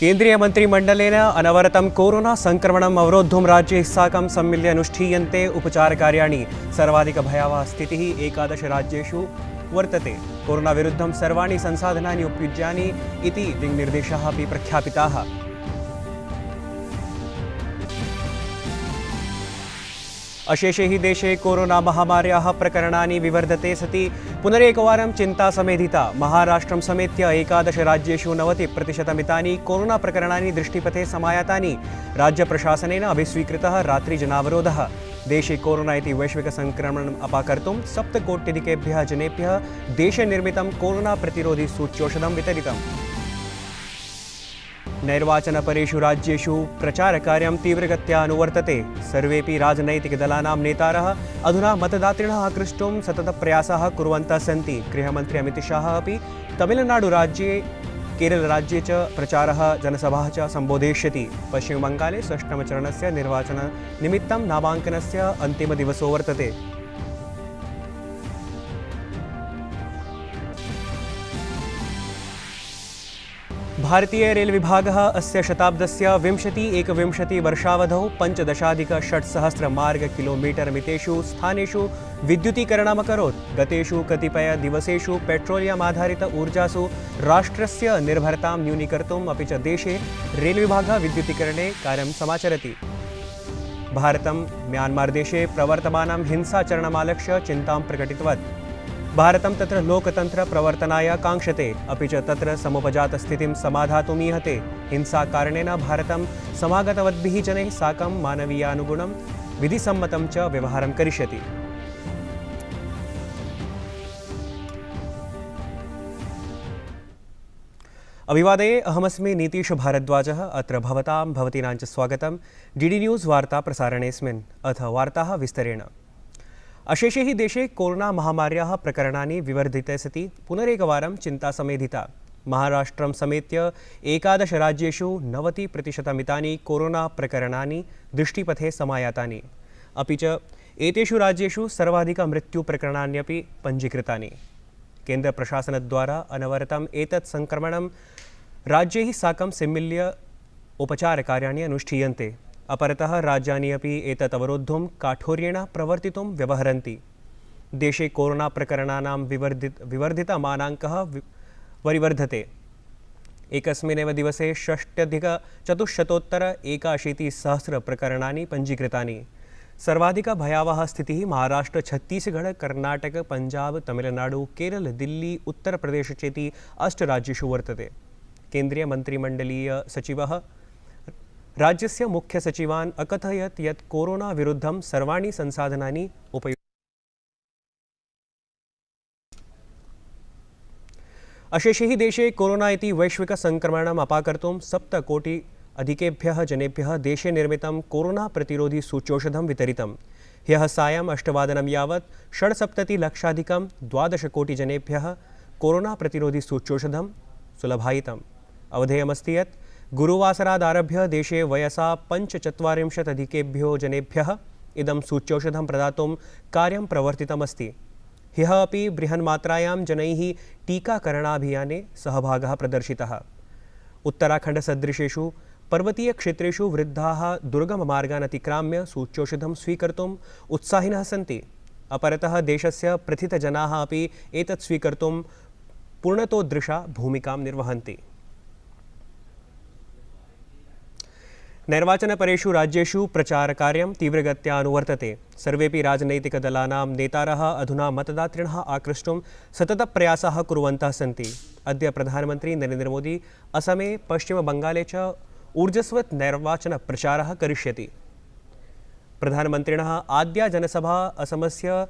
केन्द्रीय मंत्रिमंडलेन अनवरतं कोरोना संक्रमणम् अवरोद्धुं राज्ये साकं सम्मिल्य अनुष्ठीयन्ते उपचारकार्याणि। सर्वाधिक भयावहा स्थितिः 11 राज्येषु वर्तते। कोरोना विरुद्धं सर्वाणि संसाधनानि उपयुज्यानि इति दिङ्निर्देशाः अपि प्रख्यापिताः। अशेषे हि देशे कोरोना महामार्याः प्रकरणानि विवर्धते सति पुनरेकवारं चिन्ता समेधिता। महाराष्ट्रं समेत्य 11 राज्येषु 90% कोरोना प्रकरणानि दृष्टिपथे समायातानि। राज्यप्रशासनेन अभिस्वीकृतः रात्रिजनावरोधः। देशे कोरोना इति वैश्विकसंक्रमणम् अपाकर्तुं 7 कोट्यधिकेभ्यः जनेभ्यः देशे निर्मितं कोरोना प्रतिरोधि सूच्यौषधं वितरितम्। नैर्वाचनपरेषु राज्येषु प्रचारकार्यं तीव्रगत्या अनुवर्तते। सर्वेपि राजनैतिकदलानां नेतारः अधुना मतदातृणः आकृष्टुं सततप्रयासाः कुर्वन्तः सन्ति। गृहमन्त्री अमितशाह अपि तमिलनाडुराज्ये केरलराज्ये च प्रचारः जनसभाः च सम्बोधयिष्यति। पश्चिमबङ्गाले षष्ठमचरणस्य निर्वाचननिमित्तं नामाङ्कनस्य अन्तिमदिवसो वर्तते। भारतीय रेल विभागः अस्य शताब्दस्य 20-21 वर्षावधौ 15,600 मार्गकिलोमीटर मितेषु स्थानेषु विद्युतीकरणमकरोत्। गतेषु कतिपयदिवसेषु पेट्रोलियम् आधारित ऊर्जासु राष्ट्रस्य निर्भरतां न्यूनीकर्तुम् अपि च देशे रेल विभागः विद्युतीकरणे कार्यं समाचरति। भारतं म्यान्मार देशे प्रवर्तमानं हिंसाचरणमालक्ष्य चिन्तां प्रकटितवत्। भारतं तत्र लोकतन्त्र प्रवर्तनाय काङ्क्षते, अपि च तत्र समुपजातस्थितिं समाधातुमीहते। हिंसाकारणेन भारतं समागतवद्भिः जनैः साकं मानवीयानुगुणं विधिसम्मतं च व्यवहारं करिष्यति। अभिवादये, अहमस्मि नीतीश भारद्वाजः। अत्र भवतीनां च स्वागतं डीडी न्यूज़ वार्ता प्रसारणेऽस्मिन्। अथ वार्ताः विस्तरेण। अशेषे हि देशे कोरोना महामार्याः प्रकरणानि विवर्धिते सति पुनरेकवारं चिन्ता समेधिता। महाराष्ट्रं समेत्य 11 राज्येषु 90% कोरोना प्रकरणानि दृष्टिपथे समायातानि। अपि च एतेषु राज्येषु सर्वाधिक मृत्युप्रकरणान्यपि पञ्जीकृतानि। केन्द्रप्रशासनद्वारा अनवरतम् एतत् संक्रमणं राज्यैः साकं सम्मिल्य उपचारकार्याणि अनुष्ठीयन्ते। अपरतः राज्यानि अपि एतत् अवरोद्धुं काठोर्येण प्रवर्तितुं व्यवहरन्ति। देशे कोरोना प्रकरणानां विवर्धितमानाङ्कः वरिवर्धते। एकस्मिन्नेव दिवसे 6,481 प्रकरणानि पञ्जीकृतानि। सर्वाधिक भयावहा स्थितिः महाराष्ट्र, छत्तीसगढ़, कर्नाटक, पंजाब, तमिलनाडु, केरल, दिल्ली, उत्तरप्रदेश चेति 8 राज्येषु वर्तते। केन्द्रीय मन्त्रिमण्डलीय सचिवः राज्यस्य मुख्य सचिवान् अकथयत् यत् कोरोना विरुद्धं सर्वाणि संसाधनानि अशेषे हि देशे कोरोना इति वैश्विक संक्रमणम् अपाकर्तुं 7 कोटि अधिकेभ्यः जनेभ्यः देशे निर्मितं कोरोना प्रतिरोधि सूच्यौषधं वितरितम्। ह्यः सायं 8 वादनं यावत् 67 12 कोटि जनेभ्यः कोरोना प्रतिरोधि सूच्यौषधं सुलभायितम्। अवधेयमस्ति यत् गुरुवासरादारभ्य देशे वयसा 45 अधिकेभ्यो जनेभ्यः इदं सूच्यौषधं प्रदातुं कार्यं प्रवर्तितमस्ति। ह्यः अपि बृहन्मात्रायां जनैः टीकाकरणाभियाने सहभागः प्रदर्शितः। उत्तराखण्डसदृशेषु पर्वतीयक्षेत्रेषु वृद्धाः दुर्गममार्गान् अतिक्राम्य सूच्यौषधं स्वीकर्तुम् उत्साहिनः सन्ति। अपरतः देशस्य प्रथितजनाः अपि एतत् स्वीकर्तुं पूर्णतोदृशा भूमिकां निर्वहन्ति। नैर्वाचनपरेषु राज्येषु प्रचारकार्यं तीव्रगत्या अनुवर्तते। सर्वेपि राजनैतिकदलानां नेतारः अधुना मतदातृणः आकृष्टुं सततप्रयासाः कुर्वन्तः सन्ति। अद्य प्रधानमन्त्री नरेन्द्र मोदी असमे, पश्चिमबङ्गाले च ऊर्जस्वत् नैर्वाचनप्रचारः करिष्यति। प्रधानमन्त्रिणः आद्या जनसभा असमस्य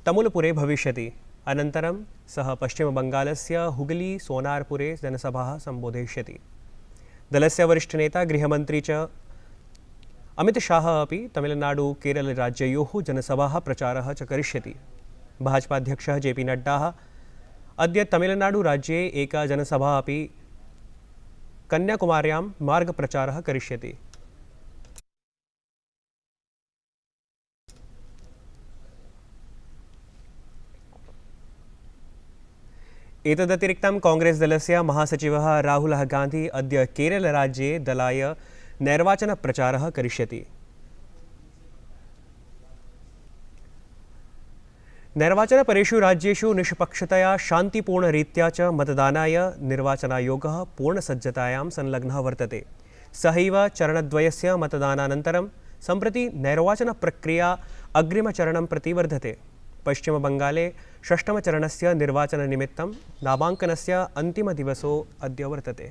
तमुलपुरे भविष्यति। अनन्तरं सः पश्चिमबङ्गालस्य हुगली सोनारपुरे जनसभाः सम्बोधयिष्यति। दलस्य वरिष्ठनेता गृहमन्त्री च अमितशाह अपि तमिलनाडु, केरलराज्ययोः जनसभाः प्रचारः च करिष्यति। भाजपाध्यक्षः जेपी नड्डा अद्य तमिलनाडुराज्ये एका जनसभा अपि कन्याकुमार्यां मार्गप्रचारः करिष्यति। एतदतिरिक्तं कांग्रेस दलस्य महासचिवः राहुलः गान्धी अद्य केरलराज्ये दलाय नैर्वाचनप्रचारः करिष्यति। नैर्वाचनपरेषु राज्येषु निष्पक्षतया शान्तिपूर्णरीत्या च मतदानाय निर्वाचनायोगः पूर्णसज्जतायां संलग्नः वर्तते। सहैव चरणद्वयस्य मतदानानन्तरं सम्प्रति नैर्वाचनप्रक्रिया अग्रिमचरणं प्रति वर्धते। पश्चिमबङ्गाले षष्ठमचरणस्य निर्वाचननिमित्तं नामाङ्कनस्य अन्तिमदिवसो अद्य वर्तते।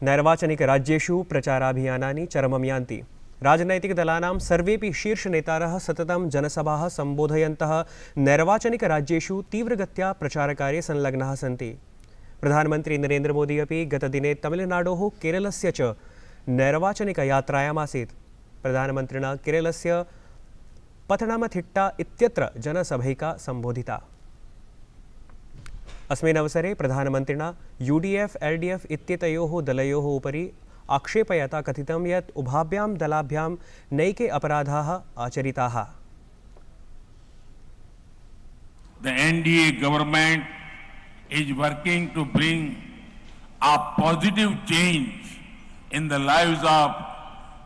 नैर्वाचनिकराज्येषु प्रचाराभियानानि चरमं यान्ति। राजनैतिकदलानां सर्वेपि शीर्षनेतारः सततं जनसभाः सम्बोधयन्तः नैर्वाचनिकराज्येषु तीव्रगत्या प्रचारकार्ये संलग्नाः सन्ति। प्रधानमन्त्री नरेन्द्र मोदी अपि गतदिने तमिलनाडोः केरलस्य च नैर्वाचनिकयात्रायाम् आसीत्। प्रधानमन्त्रिणा केरलस्य पथनमथिट्टा इत्यत्र जनसभैका सम्बोधिता। अस्मिन् अवसरे प्रधानमन्त्रिणा UDF-LDF इत्येतयोः दलयोः उपरि आक्षेपयता कथितं यत् उभाभ्यां दलाभ्यां नैके अपराधाः आचरिताः। The NDA government is working to bring a positive change in the lives of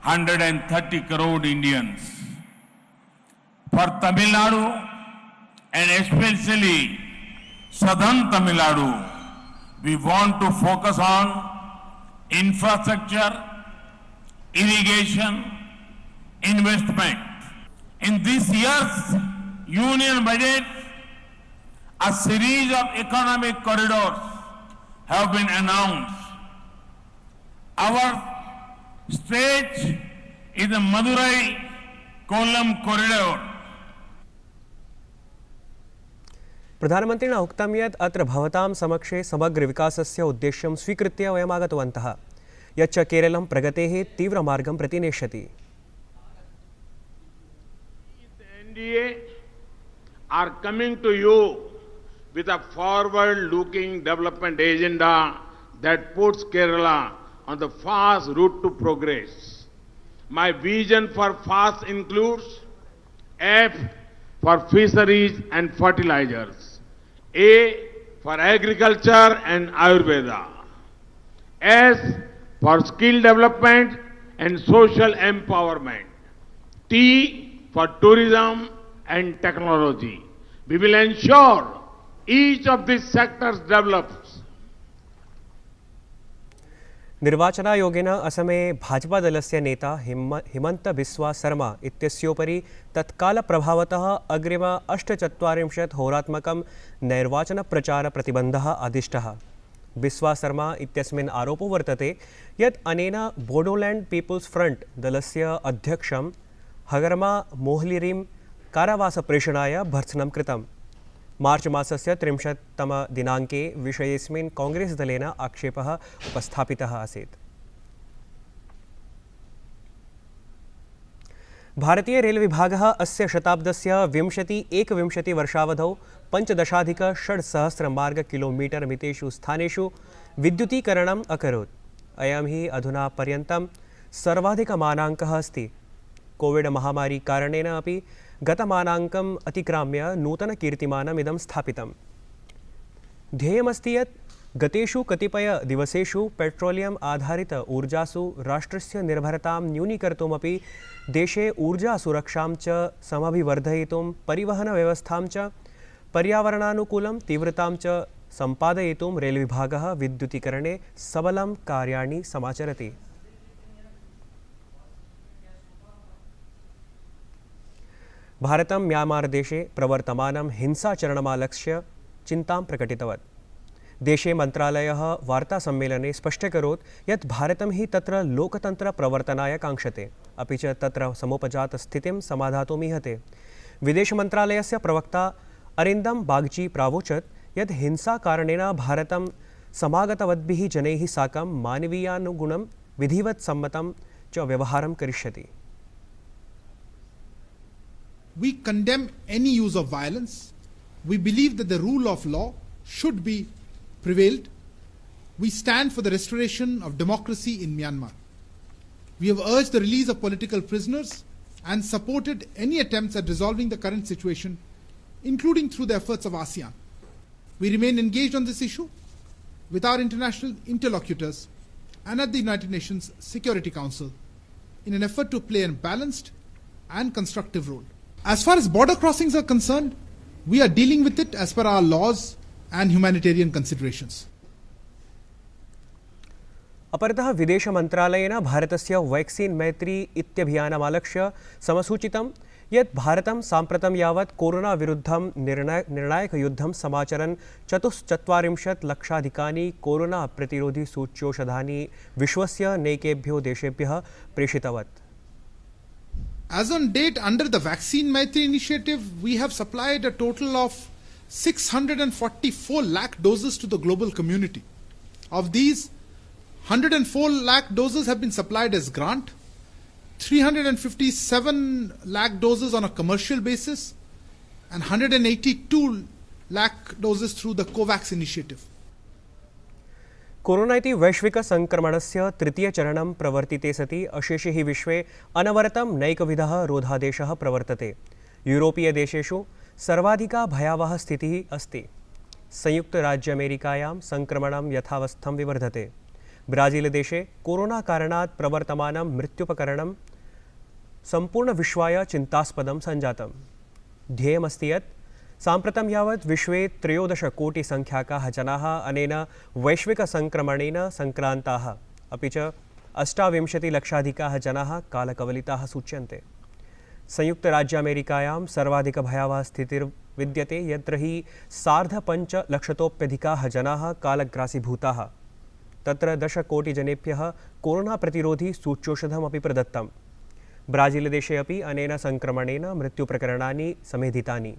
130 crore Indians. For Tamil Nadu and especially southern Tamil Nadu, we want to focus on infrastructure, irrigation, investment. In this year's union budget, a series of economic corridors have been announced. Our state is the Madurai-Kollam corridor. प्रधानमन्त्रिणा उक्तं यत् अत्र भवतां समक्षे समग्र विकासस्य उद्देश्यं स्वीकृत्य वयम् आगतवन्तः, यच्च केरलं प्रगतेः तीव्रमार्गं प्रति नेष्यति। NDA are coming to you with a forward-looking development agenda that puts Kerala on the fast route to progress. My vision for fast includes F for fisheries and fertilizers, A for agriculture and Ayurveda, S for skill development and social empowerment, T for tourism and technology. We will ensure each of these sectors develops. निर्वाचनायोगेन असमे भाजपादलस्य नेता हिमंत बिस्वा शर्मा इत्यस्योपरि तत्कालप्रभावतः अग्रिम 48 होरात्मकं नैर्वाचनप्रचारप्रतिबन्धः आदिष्टः। बिस्वा शर्मा इत्यस्मिन् आरोपो वर्तते यत् अनेन Bodoland people's front दलस्य अध्यक्षं हगरमा मोहलिरीं कारावासप्रेषणाय भर्त्सनं कृतम्। मार्च मासस्य 30-तमदिनाङ्के विषयेऽस्मिन् कांग्रेस दलेन आक्षेपः उपस्थापितः आसीत्। भारतीय रेल विभागः अस्य शताब्दस्य 21 वर्षावधौ 15,600 मार्ग किलोमीटर मितेषु स्थानेषु विद्युतीकरणम् अकरोत्। अयं हि अधुना पर्यन्तं सर्वाधिकमानाङ्कः अस्ति। कोविड महामारी कारणेन अपि गतमानाङ्कम् अतिक्राम्य नूतनकीर्तिमानमिदं स्थापितम्। ध्येयमस्ति यत् गतेषु कतिपयदिवसेषु पेट्रोलियम् आधारित ऊर्जासु राष्ट्रस्य निर्भरतां न्यूनीकर्तुमपि देशे ऊर्जासुरक्षां च समभिवर्धयितुं परिवहनव्यवस्थां च पर्यावरणानुकूलं तीव्रतां च सम्पादयितुं रेलविभागः विद्युतीकरणे सबलं कार्याणि समाचरति। भारतं म्यांमार देशे प्रवर्तमानं हिंसाचरणमालक्ष्य चिन्तां प्रकटितवत्। देशे मन्त्रालयः वार्तासम्मेलने स्पष्टीकरोत् यत् भारतं हि तत्र लोकतन्त्रप्रवर्तनाय काङ्क्षते, अपि च तत्र समुपजातस्थितिं समाधातुमीहते। विदेशमन्त्रालयस्य प्रवक्ता अरिन्दम बागची प्रावोचत् यत् हिंसाकारणेन भारतं समागतवद्भिः जनैः साकं मानवीयानुगुणं विधिवत्सम्मतं च व्यवहारं करिष्यति। We condemn any use of violence. We believe that the rule of law should be prevailed. We stand for the restoration of democracy in Myanmar. We have urged the release of political prisoners and supported any attempts at resolving the current situation including through the efforts of ASEAN. We remain engaged on this issue with our international interlocutors and at the United Nations Security Council in an effort to play a balanced and constructive role. As far as border crossings are concerned, we are dealing with it as per our laws and humanitarian considerations. अपरतः विदेशमन्त्रालयेन भारतस्य vaccine मैत्री इत्यभियानमालक्ष्य समसूचितं यत् भारतं साम्प्रतं यावत् corona विरुद्धं निर्णायकयुद्धं समाचरन् 44 लक्षाधिकानि corona प्रतिरोधी सूच्यौषधानि विश्वस्य नैकेभ्यो देशेभ्यः प्रेषितवत्. As on date, under the Vaccine Maitri initiative, we have supplied a total of 644 lakh doses to the global community. Of these, 104 lakh doses have been supplied as grant, 357 lakh doses on a commercial basis, and 182 lakh doses through the COVAX initiative. Corona इति वैश्विकसङ्क्रमणस्य तृतीयचरणं प्रवर्तिते सति अशेषे हि विश्वे अनवरतं नैकविधः रोधादेशः प्रवर्तते. यूरोपीयदेशेषु सर्वाधिका भयावहा स्थितिः अस्ति. संयुक्तराज्यामेरिकायां सङ्क्रमणं यथावस्थं विवर्धते. ब्राजीलदेशे कोरोनाकारणात् प्रवर्तमानं मृत्युपकरणं सम्पूर्णविश्वाय चिन्तास्पदं सञ्जातम्. ध्येयमस्ति यत् साम्प्रतं यावत् विश्वे 13 कोटिसङ्ख्याकाः जनाः अनेन वैश्विकसङ्क्रमणेन सङ्क्रान्ताः, अपि च 28 लक्षाधिकाः जनाः कालकवलिताः सूच्यन्ते. संयुक्तराज्यामेरिकायां सर्वाधिकभयावहा स्थितिर्विद्यते, यत्र हि 5.5 लक्षतोप्यधिकाः जनाः कालग्रासीभूताः. तत्र 10 कोटिजनेभ्यः कोरोना प्रतिरोधी सूच्यौषधमपि प्रदत्तम्. ब्राजीलदेशे अपि अनेन सङ्क्रमणेन मृत्युप्रकरणानि समेधितानि.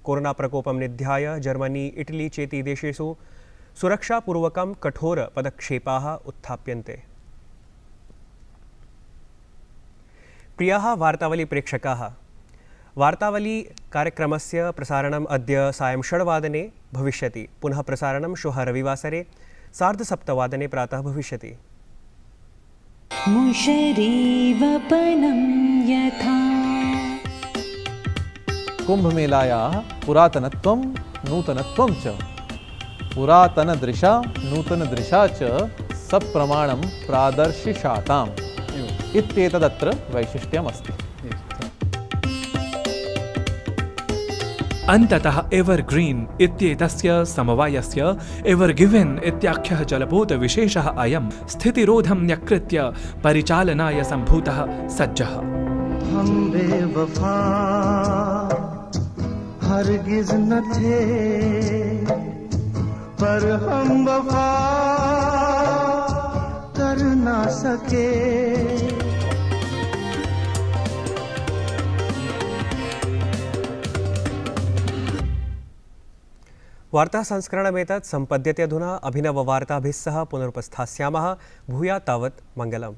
कोरोना प्रकोपं निध्याय जर्मनी, इटली चेति देशेषु सुरक्षापूर्वकं कठोरपदक्षेपाः उत्थाप्यन्ते. प्रियाः वार्तावली प्रेक्षकाः, वार्तावली कार्यक्रमस्य प्रसारणम् अद्य सायं 6 वादने भविष्यति. पुनः प्रसारणं श्वः रविवासरे 7:30 प्रातः भविष्यति. मुशरीवपनं यथा कुम्भमेलायाः पुरातनत्वं नूतनत्वं च पुरातनदृशा नूतनदृशा च सप्रमाणं प्रादर्शिषाताम् इत्येतदत्र वैशिष्ट्यमस्ति. अन्ततः एवर्ग्रीन् इत्येतस्य समवायस्य एवर्गिवेन् इत्याख्यः जलपोतविशेषः अयं स्थितिरोधं न्यकृत्य परिचालनाय सम्भूतः सज्जः. हम बेवफा हरगिज न थे, पर हम वफा कर ना सके. वार्तासंस्करणमेतत् सम्पद्यते. अधुना अभिनववार्ताभिः सह पुनरुपस्थास्यामः. भूयात् तावत् मङ्गलम्.